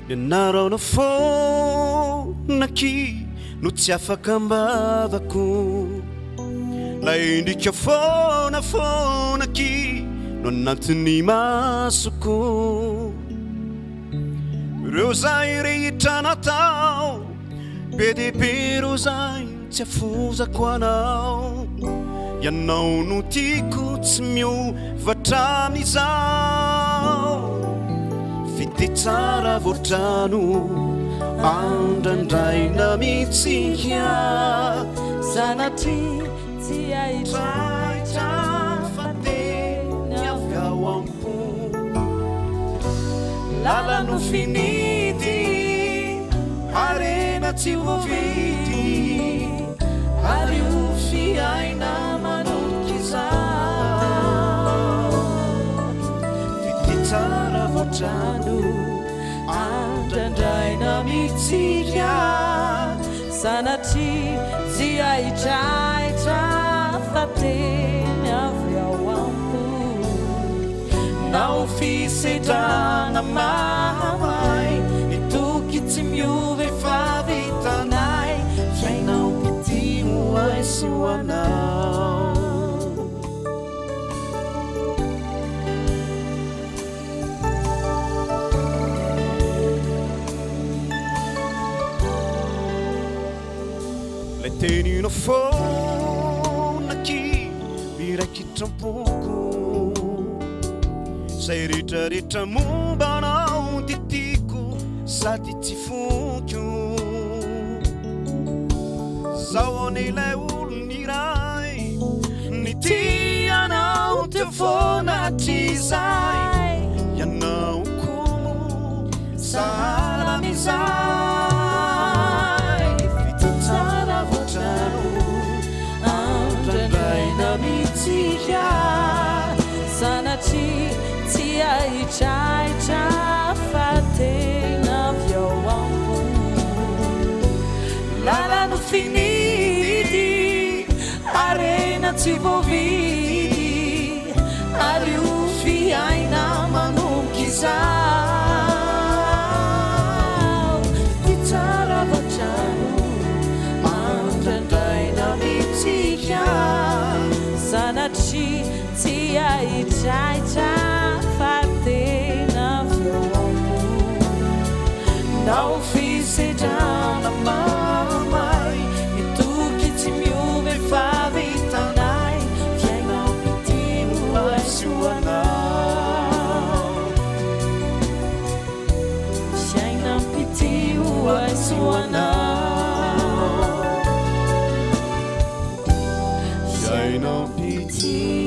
Ianareo no fonaky no tsy afaka ambavako la indrika fonaky no anatin'ny masoko reo zay rehetra natao be dia be reo zay tsy afozako anao ianao no tiako tsy miovatra amin'izao fity tsara voatrano andrandraina mitsika sanatry tsy ahitraitra fa teny avy ao ampo lala no finity arena tsy voavidy ary ho fiaina manoloky izao fity tsara voatrano andrandraina mitsika sanatry tsy ahitraitra fa teny avy ao ampo nao fisedrana mamay nitoky tsy miovy fa vitanay fiainao pitimo ay sy ho anao le tenino fonaky miraikitram-poko zay rehetrarehetra mombanao titiko sady tsy foko zao an'ilay olon'iray nitianao teo fonatry zay ianao komo salamizay fity tsara voatrano andrandraina mitsika sanatry tsy ahitraitra fa teny avy ao ampo lala no finity arena tsy voavidy ary ho fiaina manomboky izao ty tsara voatrano andrandraina mitsika sanatry tsy ahitraitra fa teny avy ao ampo nao fisedrana mamay nitoky tsy miovy fa vitanay fiainao pitimo ay sy ho anao fiainao pitimo ay sy ho anao fiainao pitimo